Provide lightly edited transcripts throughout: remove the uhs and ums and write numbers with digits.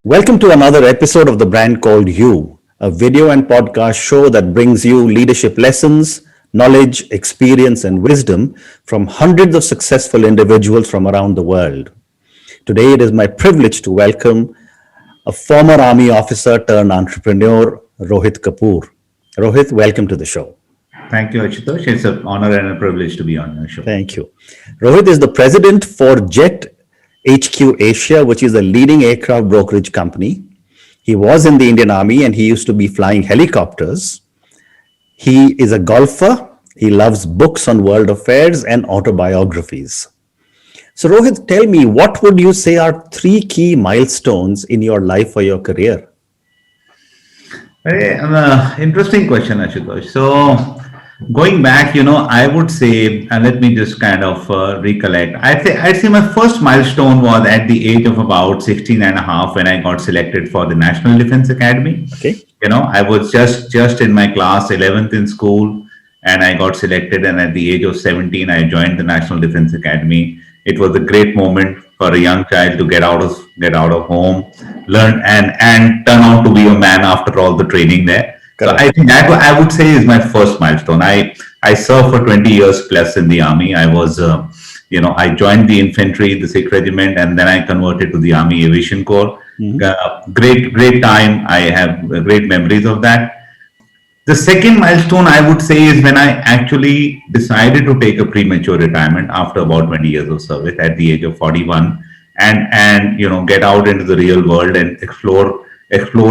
Welcome to another episode of The Brand Called You, a video and podcast show that brings you leadership lessons, knowledge, experience, and wisdom from hundreds of successful individuals from around the world. Today, it is my privilege to welcome a former Army officer turned entrepreneur, Rohit Kapoor. Rohit, welcome to the show. Thank you, Ashutosh. It's an honor and a privilege to be on your show. Thank you. Rohit is the president for Jet HQ Asia, which is a leading aircraft brokerage company. He was in the Indian Army and he used to be flying helicopters. He is a golfer. He loves books on world affairs and autobiographies. So Rohit, tell me, what would you say are three key milestones in your life or your career? Very interesting question, Ashutosh. So, going back, I would say, and let me just kind of recollect. I'd say my first milestone was at the age of about 16 and a half when I got selected for the National Defense Academy. Okay. I was just in my class 11th in school and I got selected. And at the age of 17, I joined the National Defense Academy. It was a great moment for a young child to get out of home, learn and turn out to be a man after all the training there. Correct. So I think that I would say is my first milestone. I served for 20 years plus in the Army. I was, I joined the infantry, the 6th Regiment, and then I converted to the Army Aviation Corps. Mm-hmm. Great time. I have great memories of that. The second milestone I would say is when I actually decided to take a premature retirement after about 20 years of service at the age of 41 and get out into the real world and explore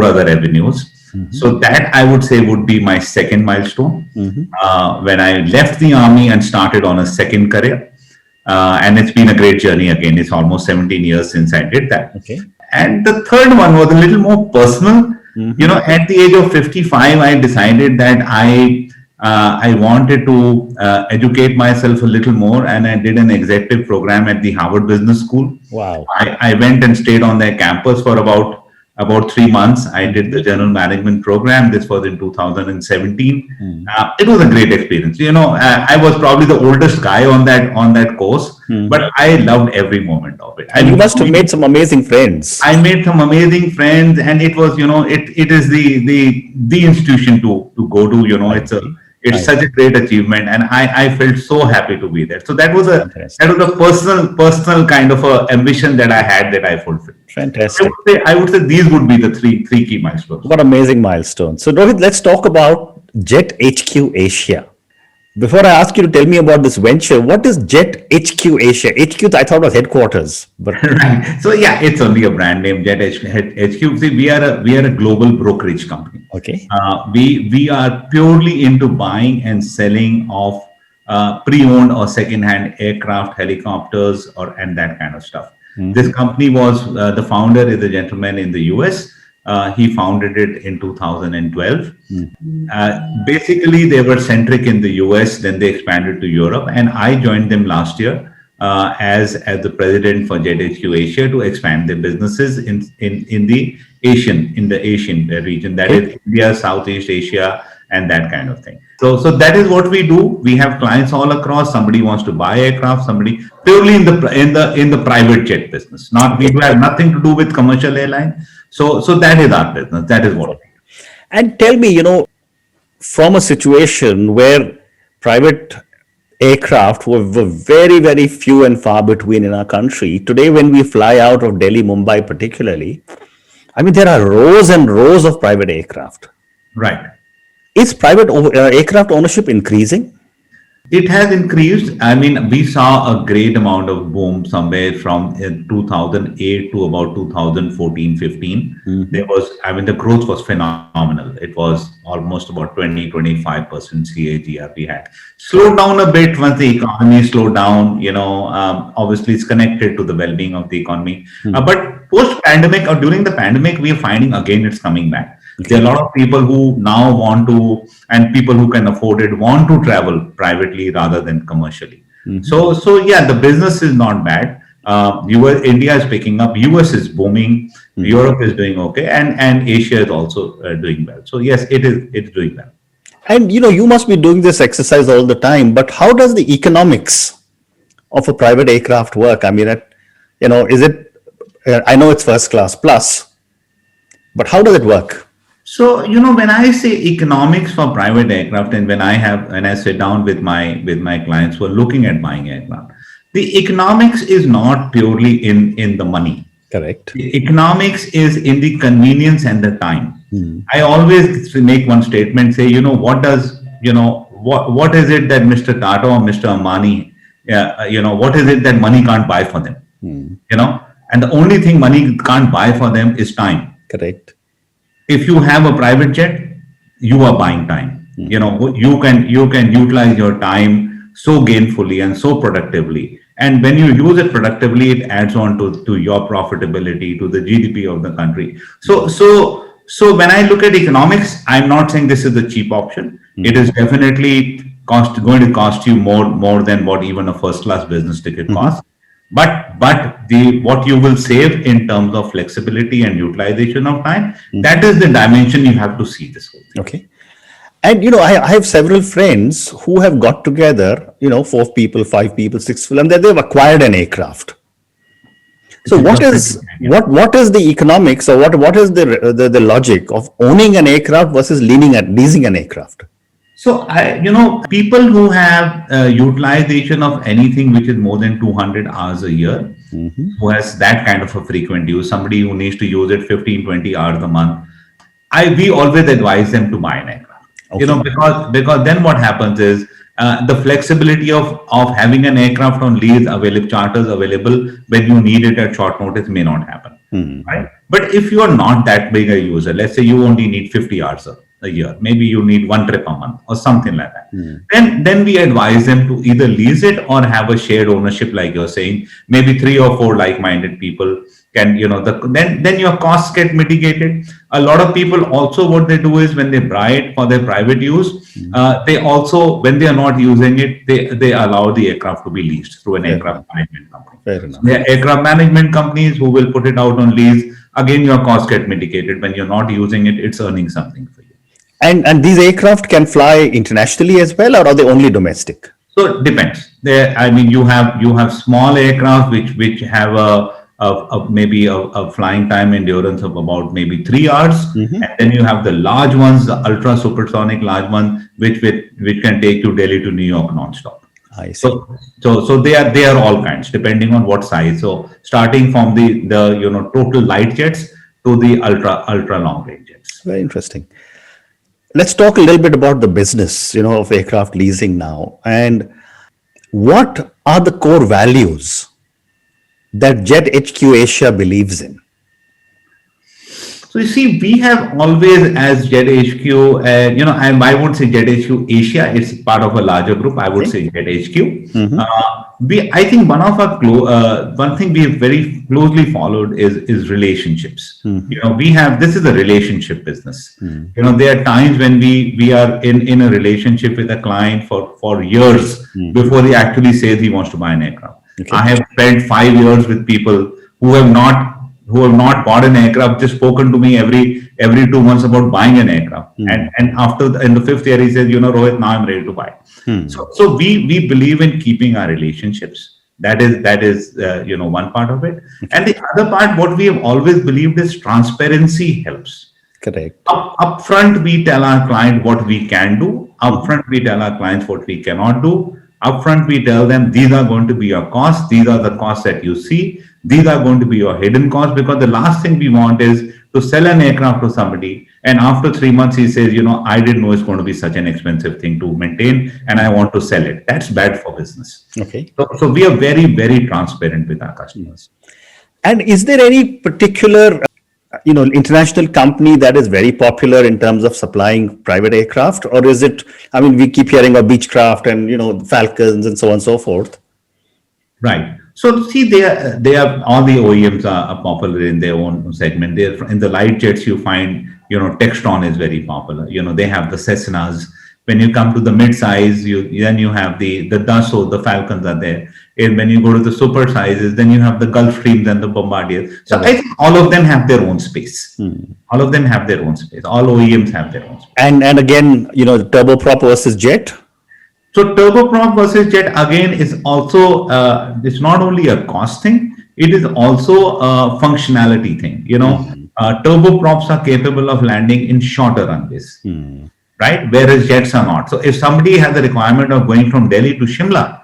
other avenues. Mm-hmm. So that I would say would be my second milestone. Mm-hmm. When I left the Army and started on a second career. And it's been a great journey again. It's almost 17 years since I did that. Okay. And the third one was a little more personal. Mm-hmm. At the age of 55, I decided that I wanted to educate myself a little more, and I did an executive program at the Harvard Business School. Wow! I went and stayed on their campus for about 3 months. I did the general management program. This was in 2017. Mm. It was a great experience. I was probably the oldest guy on that course, but I loved every moment of it. And you must have made some amazing friends. I made some amazing friends, and it was, it is the institution to go to. It's such a great achievement, and I felt so happy to be there. So that was a personal kind of a ambition that I had that I fulfilled. Fantastic. I would say these would be the three key milestones. What amazing milestones. So Rohit, let's talk about Jet HQ Asia. Before I ask you to tell me about this venture, what is Jet HQ Asia? HQ I thought was headquarters, but right. So yeah, it's only a brand name, Jet HQ. See, we are a global brokerage company. Okay. We are purely into buying and selling of pre-owned or second-hand aircraft, helicopters, and that kind of stuff. Mm-hmm. This company was the founder is a gentleman in the US. He founded it in 2012. Mm-hmm. Basically, they were centric in the US, then they expanded to Europe, and I joined them last year as the president for Jet HQ Asia to expand their businesses in the Asian region, that is India, Southeast Asia, and that kind of thing. So that is what we do. We have clients all across. Somebody wants to buy aircraft, somebody purely in the private jet business. We have nothing to do with commercial airline. So that is our business. That is what we do. And tell me, from a situation where private aircraft were very, very few and far between in our country, today when we fly out of Delhi, Mumbai particularly, there are rows and rows of private aircraft. Right. Is private aircraft ownership increasing? It has increased. We saw a great amount of boom somewhere from 2008 to about 2014, 15. Mm-hmm. The growth was phenomenal. It was almost about 20-25% CAGR we had. Slowed down a bit once the economy slowed down. Obviously it's connected to the well-being of the economy. Mm-hmm. But post-pandemic or during the pandemic, we are finding again it's coming back. Okay. There are a lot of people who now want to, and people who can afford it, want to travel privately rather than commercially. Mm-hmm. So yeah, the business is not bad. India is picking up, US is booming, mm-hmm. Europe is doing okay, and Asia is also doing well. So yes, it's doing well. And you must be doing this exercise all the time, but how does the economics of a private aircraft work? Is it, I know it's first class plus, But how does it work? So, when I say economics for private aircraft, and when I sit down with my clients who are looking at buying aircraft, the economics is not purely in the money. Correct. The economics is in the convenience and the time. Hmm. I always make one statement, say, what is it that Mr. Tata or Mr. Ambani, what is it that money can't buy for them? And the only thing money can't buy for them is time. Correct. If you have a private jet, you are buying time. You can utilize your time so gainfully and so productively. And when you use it productively, it adds on to your profitability, to the GDP of the country. So when I look at economics, I'm not saying this is the cheap option. It is definitely going to cost you more than what even a first class business ticket costs. But what you will save in terms of flexibility and utilization of time, that is the dimension you have to see this whole thing. Okay. And I have several friends who have got together, 4 people, 5 people, 6 people, and then they've acquired an aircraft. So what is the economics, or what is the logic of owning an aircraft versus leasing an aircraft? So people who have utilization of anything which is more than 200 hours a year, who has that kind of a frequent use, somebody who needs to use it 15, 20 hours a month, we always advise them to buy an aircraft. Okay. Because then what happens is the flexibility of having an aircraft on lease available, charters available when you need it at short notice may not happen, right? But if you are not that big a user, let's say you only need 50 hours a year, maybe you need 1 trip a month or something like that, then we advise them to either lease it or have a shared ownership, like you're saying, maybe 3 or 4 like-minded people can, then your costs get mitigated. A lot of people also, what they do is when they buy it for their private use, they also, when they are not using it, they allow the aircraft to be leased through an aircraft management company. Fair enough. There are aircraft management companies who will put it out on lease. Again, your costs get mitigated. When you're not using it, it's earning something for you. And these aircraft can fly internationally as well, or are they only domestic? So it depends. You have small aircraft which have maybe a flying time endurance of about maybe 3 hours, and then you have the large ones, the ultra supersonic large ones, which can take you Delhi to New York non-stop. I see. So they are all kinds depending on what size. So starting from the total light jets to the ultra long range jets. Very interesting. Let's talk a little bit about the business, of aircraft leasing now. And what are the core values that Jet HQ Asia believes in? So you see, we have always, as Jet HQ, I won't say Jet HQ Asia, it's part of a larger group. I would say Jet HQ. I think one thing we have very closely followed is relationships. This is a relationship business. There are times when we are in a relationship with a client for years before he actually says he wants to buy an aircraft. Okay. I have spent 5 years with people who have not bought an aircraft, just spoken to me every 2 months about buying an aircraft. And after in the 5th year, he says, Rohit, now I'm ready to buy. So we believe in keeping our relationships. That is one part of it. Okay. And the other part, what we have always believed is transparency helps. Correct. Upfront, we tell our client what we can do. Upfront, we tell our clients what we cannot do. Upfront, we tell them these are going to be your costs. These are the costs that you see. These are going to be your hidden costs, because the last thing we want is to sell an aircraft to somebody, and after 3 months he says, I didn't know it's going to be such an expensive thing to maintain, and I want to sell it. That's bad for business. Okay. So we are very, very transparent with our customers. And is there any particular international company that is very popular in terms of supplying private aircraft, or is it, we keep hearing of Beechcraft and, Falcons and so on and so forth. Right. So see, they are all the OEMs are popular in their own segment. They're in the light jets, you find, Textron is very popular. They have the Cessnas. When you come to the mid-size, then you have the Dassault, the Falcons are there. And when you go to the super sizes, then you have the Gulfstreams and the Bombardiers. So I think all of them have their own space. All of them have their own space. All OEMs have their own space. And again, turboprop versus jet. So turboprop versus jet again is also it's not only a cost thing; it is also a functionality thing. turboprops are capable of landing in shorter runways, right? Whereas jets are not. So if somebody has a requirement of going from Delhi to Shimla,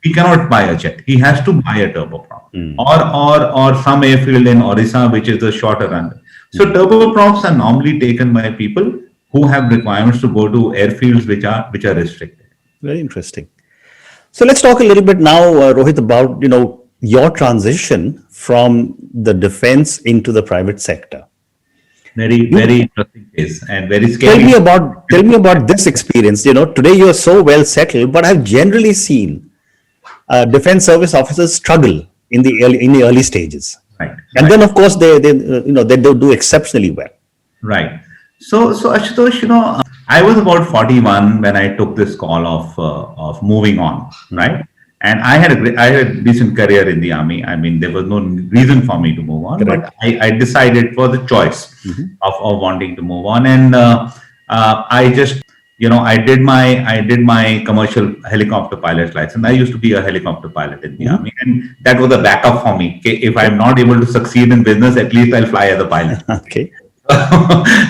he cannot buy a jet. He has to buy a turboprop, or some airfield in Orissa, which is the shorter runway. So turboprops are normally taken by people who have requirements to go to airfields which are restricted. Very interesting. So let's talk a little bit now, Rohit, about your transition from the defense into the private sector. Very interesting case and very scary. Tell me about this experience. Today you are so well settled, but I've generally seen defense service officers struggle in the early stages, Right. and then of course they do exceptionally well. Right. So Ashutosh, I was about 41 when I took this call of moving on, right? And I had a decent career in the army. I mean, there was no reason for me to move on, Correct. but I decided for the choice of wanting to move on, and I just, I did my commercial helicopter pilot's license. I used to be a helicopter pilot in the army, and that was a backup for me. Okay, if I'm not able to succeed in business, at least I'll fly as a pilot. Okay.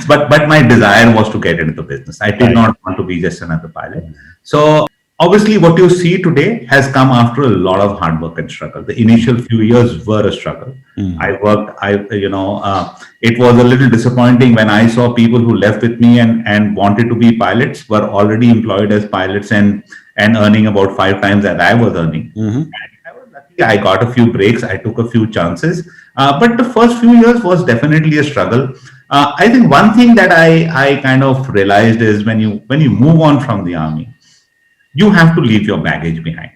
but my desire was to get into the business. I did not want to be just another pilot. So obviously what you see today has come after a lot of hard work and struggle. The initial few years were a struggle. It was a little disappointing when I saw people who left with me and wanted to be pilots were already employed as pilots and earning about 5 times that I was earning. And I was lucky. I got a few breaks. I took a few chances. But the first few years was definitely a struggle. I think one thing that I kind of realized is when you move on from the army, you have to leave your baggage behind.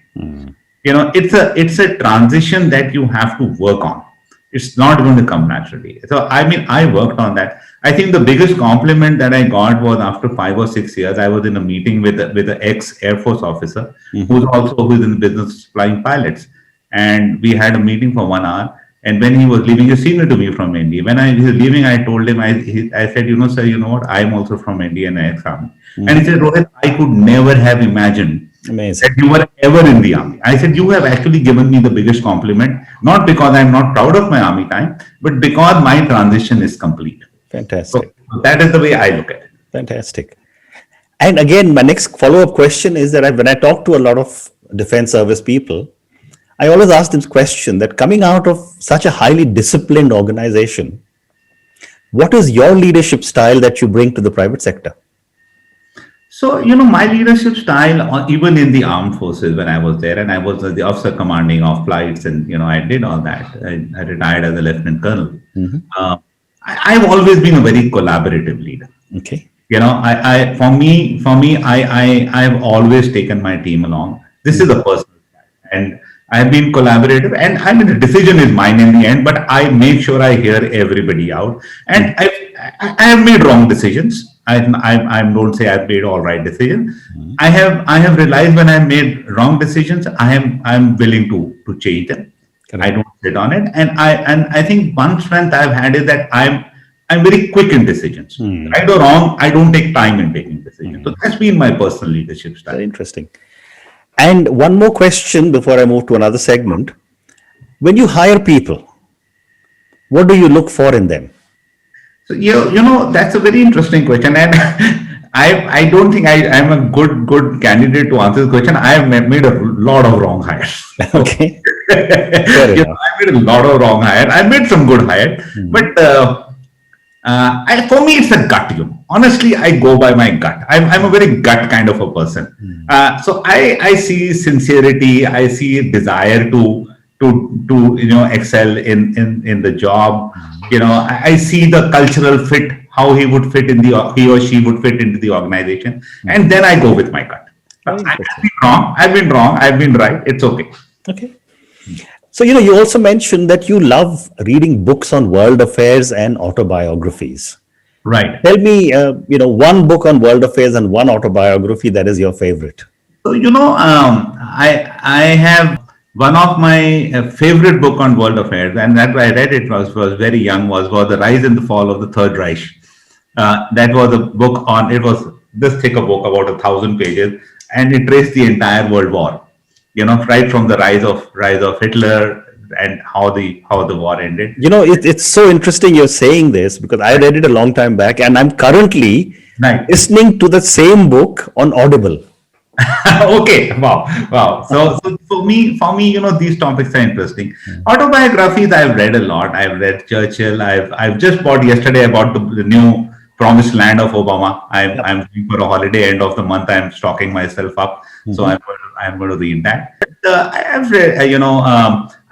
It's a transition that you have to work on. It's not going to come naturally. So I mean, I worked on that. I think the biggest compliment that I got was after 5 or 6 years, I was in a meeting with an ex Air Force officer who's in the business of flying pilots, and we had a meeting for 1 hour. And when he was leaving, he senior to me from India. When he was leaving, I told him, I said, sir, you know what? I'm also from India and ex-army. And he said, Rohit, I could never have imagined Amazing. that you were ever in the army. I said, you have actually given me the biggest compliment, not because I'm not proud of my army time, but because my transition is complete. Fantastic. So that is the way I look at it. Fantastic. And again, my next follow-up question is that when I talk to a lot of defense service people, I always ask this question that coming out of such a highly disciplined organization, what is your leadership style that you bring to the private sector? So, my leadership style, even in the armed forces when I was there, and I was the officer commanding of flights, and, I did all that. I retired as a lieutenant colonel. I've always been a very collaborative leader. Okay. For me, I've always taken my team along. This is a personal style, and I've been collaborative, and I mean the decision is mine in the end, but I make sure I hear everybody out. And I have made wrong decisions. I don't say I've made all right decisions. I have realized when I made wrong decisions, I'm willing to change them. Correct. I don't sit on it, and I think one strength I've had is that I'm very quick in decisions. Right or wrong, I don't take time in taking decisions. So that's been my personal leadership style. Very interesting. And one more question before I move to another segment. When you hire people, what do you look for in them? So that's a very interesting question, and I don't think I'm a good candidate to answer this question. I have made a lot of wrong hires. Okay. I made a lot of wrong hires. I made some good hires, but for me, it's a gut. Honestly, I go by my gut. I'm a very gut kind of a person. So I see sincerity. I see desire to excel in the job. I see the cultural fit, how he or she would fit into the organization, and then I go with my gut. I've been wrong. I've been right. It's okay. Okay. So, you also mentioned that you love reading books on world affairs and autobiographies. Right. Tell me, one book on world affairs and one autobiography that is your favorite. So, I have one of my favorite book on world affairs, and that I read it was very young, was The Rise and the Fall of the Third Reich. That was a book it was this thick a book, about 1,000 pages, and it traced the entire World War. Right from the rise of Hitler, and how the war ended. It's so interesting you're saying this because I read it a long time back and I'm currently Right. listening to the same book on Audible. Okay. Wow. Wow. So for me, these topics are interesting. Autobiographies, I've read a lot. I've read Churchill. I've just bought yesterday. I bought the new Promised Land of Obama. I'm going for a holiday end of the month. I'm stocking myself up. So I'm going to read that. But, I've read,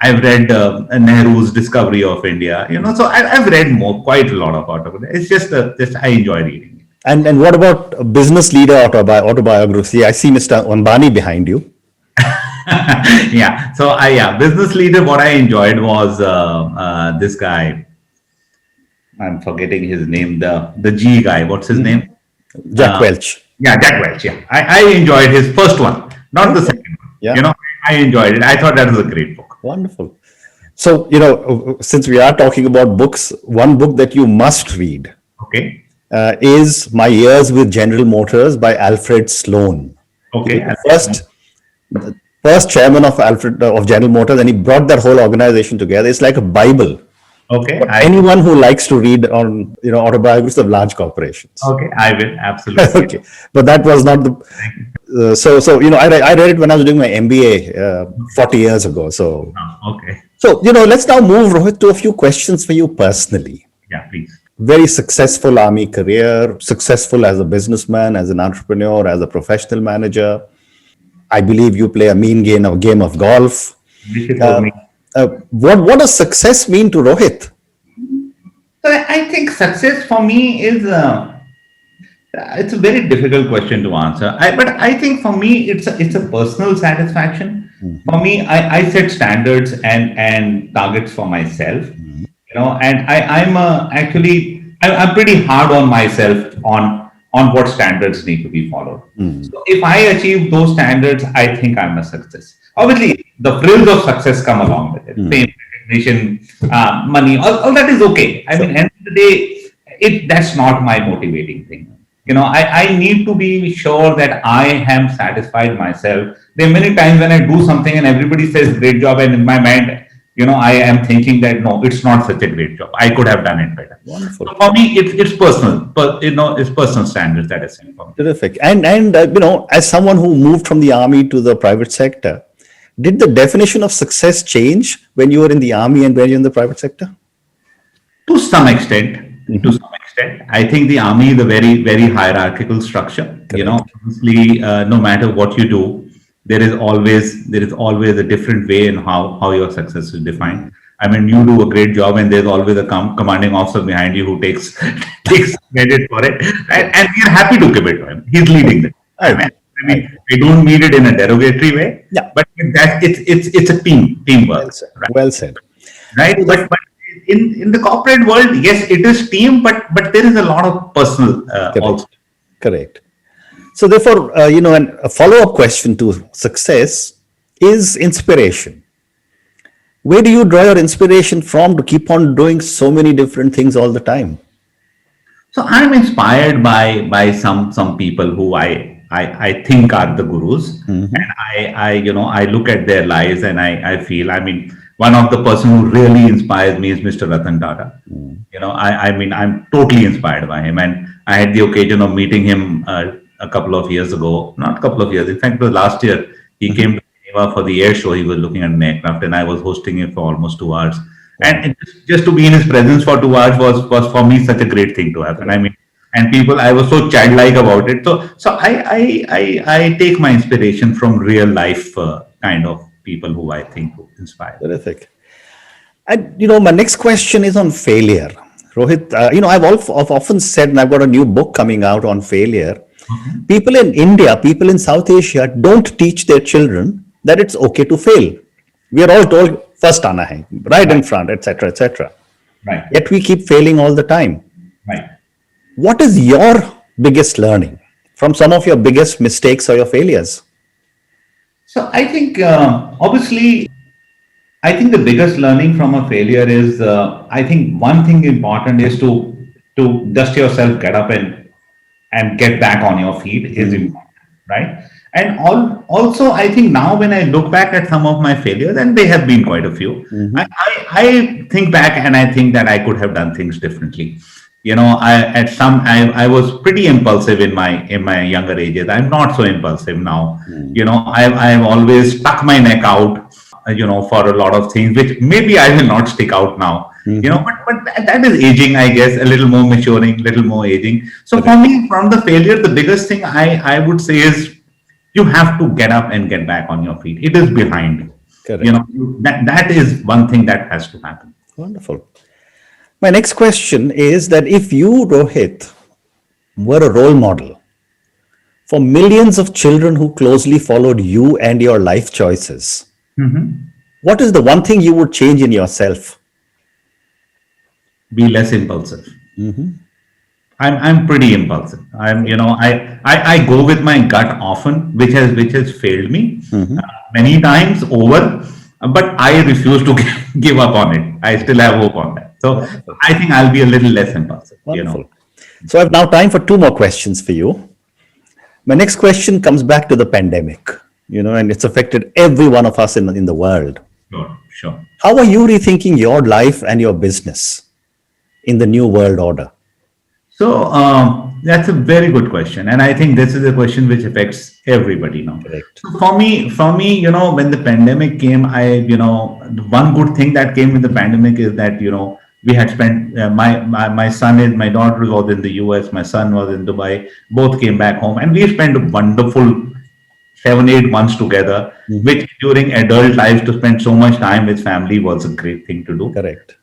I've read Nehru's Discovery of India. So I've read quite a lot of autobiographies. It's just I enjoy reading. And what about a business leader autobiography? I see Mr. Ambani behind you. Yeah. So business leader. What I enjoyed was this guy. I'm forgetting his name. The G guy. What's his name? Jack Welch. Yeah, Jack Welch. Yeah, I enjoyed his first one, not the second one. Yeah. I enjoyed it. I thought that was a great book. Wonderful. So, since we are talking about books, one book that you must read Okay. is My Years with General Motors by Alfred Sloan. Okay. The first chairman of General Motors, and he brought that whole organization together. It's like a Bible. Okay. Anyone who likes to read on autobiographies of large corporations. Okay. I will absolutely. Okay, but that was not the. I read it when I was doing my MBA 40 years ago. So Okay. let's now move, Rohit, to a few questions for you personally. Yeah. Please. Very successful army career, successful as a businessman, as an entrepreneur, as a professional manager. I believe you play a game of golf. This is for me. What does success mean to Rohit? So I think success for me is it's a very difficult question to answer. But I think for me it's a personal satisfaction. For me, I set standards and targets for myself. And I'm pretty hard on myself on what standards need to be followed. So if I achieve those standards, I think I'm a success. Obviously, the frills of success come along with it. Fame, recognition, money, all that is okay. I mean, end of the day, that's not my motivating thing. I need to be sure that I am satisfied myself. There are many times when I do something and everybody says great job, and in my mind, I am thinking that no, it's not such a great job. I could have done it better. Wonderful. So for me, it's personal, but it's personal standards that I set for me. Terrific. And as someone who moved from the army to the private sector, did the definition of success change when you were in the army and when you're in the private sector? To some extent. I think the army is a very, very hierarchical structure. Obviously, no matter what you do, there is always a different way in how your success is defined. I mean, you do a great job, and there's always a commanding officer behind you who takes credit for it, right? And we're happy to give it to him. He's leading it. I mean, we don't mean it in a derogatory way. Yeah. But it's a teamwork. Well said. Right. But in the corporate world, yes, it is team, but there is a lot of personal also. Correct. So therefore, a follow-up question to success is inspiration. Where do you draw your inspiration from to keep on doing so many different things all the time? So I'm inspired by some people who I think are the gurus, and I look at their lives and I feel, I mean, one of the person who really inspires me is Mr. Ratan Tata. I'm totally inspired by him, and I had the occasion of meeting him a couple of years ago, not a couple of years, in fact, it was last year. He came to Geneva for the air show. He was looking at an aircraft, and I was hosting him for almost 2 hours. And just to be in his presence for 2 hours was for me such a great thing to happen. I mean, and people, I was so childlike about it. So I take my inspiration from real life kind of people who I think inspire. Terrific. And my next question is on failure, Rohit. I've often said, and I've got a new book coming out on failure. People in India, people in South Asia don't teach their children that it's okay to fail. We are all told first aana hai, right in front, etc., etc. Right. Yet we keep failing all the time. Right. What is your biggest learning from some of your biggest mistakes or your failures? So I think obviously, I think the biggest learning from a failure is I think one thing important is to dust yourself, get up and get back on your feet is important, right? Also, I think now when I look back at some of my failures, and they have been quite a few, I think back and I think that I could have done things differently. I was pretty impulsive in my younger ages. I'm not so impulsive now. I've always stuck my neck out, for a lot of things, which maybe I will not stick out now. But that is aging, I guess, a little more maturing, little more aging. So for me, from the failure, the biggest thing I would say is you have to get up and get back on your feet. It is behind. Correct. That is one thing that has to happen. Wonderful. My next question is that if you, Rohit, were a role model for millions of children who closely followed you and your life choices, what is the one thing you would change in yourself? Be less impulsive. I'm pretty impulsive. I go with my gut often, which has failed me many times over, but I refuse to give up on it. I still have hope on that. So I think I'll be a little less impulsive. Wonderful. So I've now time for two more questions for you. My next question comes back to the pandemic, and it's affected every one of us in the world. Sure. How are you rethinking your life and your business in the new world order? So that's a very good question, and I think this is a question which affects everybody now. Correct. So for me, when the pandemic came, the one good thing that came with the pandemic is that we had spent my daughter was in the US, my son was in Dubai, both came back home, and we spent a wonderful 7-8 months together, which during adult life to spend so much time with family was a great thing to do. Correct.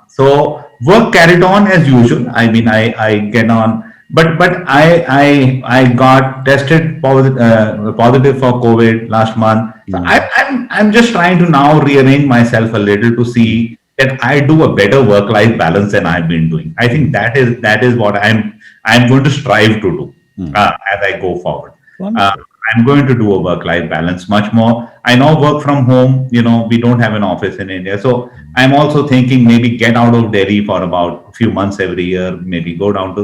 So work carried on as usual. I mean, I get on, but I got tested positive for COVID last month. So I'm just trying to now rearrange myself a little to see that I do a better work-life balance than I've been doing. I think that is what I'm going to strive to do as I go forward. I'm going to do a work-life balance much more. I now work from home. We don't have an office in India. So I'm also thinking maybe get out of Delhi for about a few months every year, maybe go up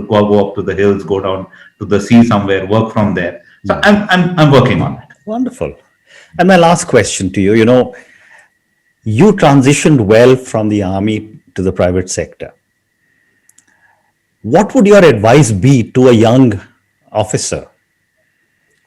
to the hills, go down to the sea somewhere, work from there. So I'm working on it. Wonderful. And my last question to you, you transitioned well from the army to the private sector. What would your advice be to a young officer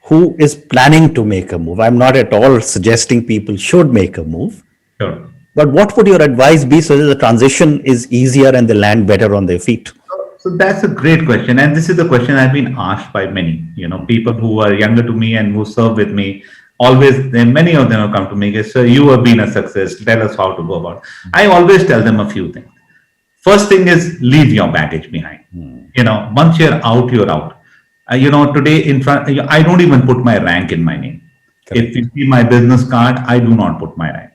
who is planning to make a move? I'm not at all suggesting people should make a move. Sure. But what would your advice be so that the transition is easier and they land better on their feet? So that's a great question. And this is a question I've been asked by many, people who are younger to me and who serve with me. Many of them have come to me, "Sir, you have been a success. Tell us how to go about it." I always tell them a few things. First thing is leave your baggage behind. Once you're out, you're out. Today in front, I don't even put my rank in my name. Correct. If you see my business card, I do not put my rank.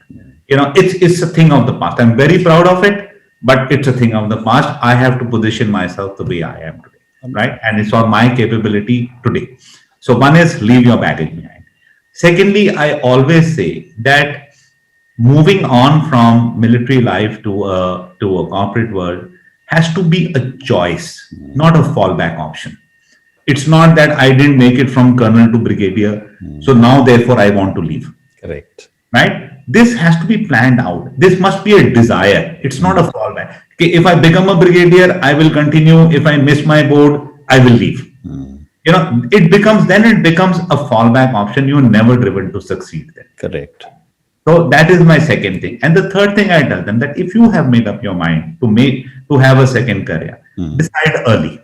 It's a thing of the past. I'm very proud of it, but it's a thing of the past. I have to position myself the way I am today, right? And it's on my capability today. So one is leave your baggage behind. Secondly, I always say that moving on from military life to a corporate world has to be a choice, not a fallback option. It's not that I didn't make it from colonel to brigadier, so now therefore I want to leave. Correct. Right? This has to be planned out. This must be a desire. It's not a fallback. Okay, if I become a brigadier, I will continue. If I miss my board, I will leave. It becomes a fallback option. You're never driven to succeed then. Correct. So that is my second thing. And the third thing I tell them that if you have made up your mind to have a second career, decide early.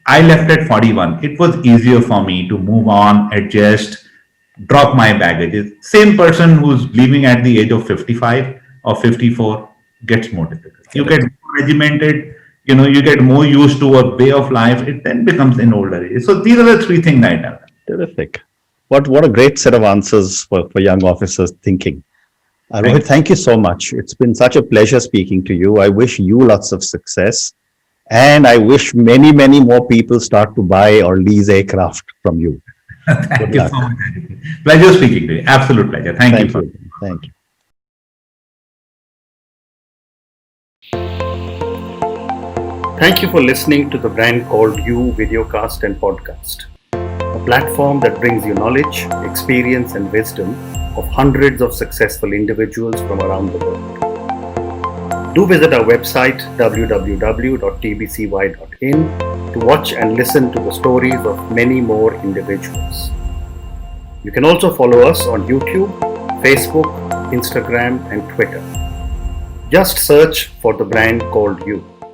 I left at 41. It was easier for me to move on, adjust, drop my baggage. Same person who's leaving at the age of 55 or 54 gets more difficult. You get more regimented, you get more used to a way of life. It then becomes an older age. So these are the three things I tell them. Terrific. What a great set of answers for young officers thinking. Rohit, thank you so much. It's been such a pleasure speaking to you. I wish you lots of success. And I wish many, many more people start to buy or lease aircraft from you. Thank you so much. Pleasure speaking to you. Absolute pleasure. Thank you. Thank you. Thank you for listening to the Brand Called You videocast and podcast. a platform that brings you knowledge, experience, and wisdom of hundreds of successful individuals from around the world. Do visit our website www.tbcy.in to watch and listen to the stories of many more individuals. You can also follow us on YouTube, Facebook, Instagram, and Twitter. Just search for the brand called You.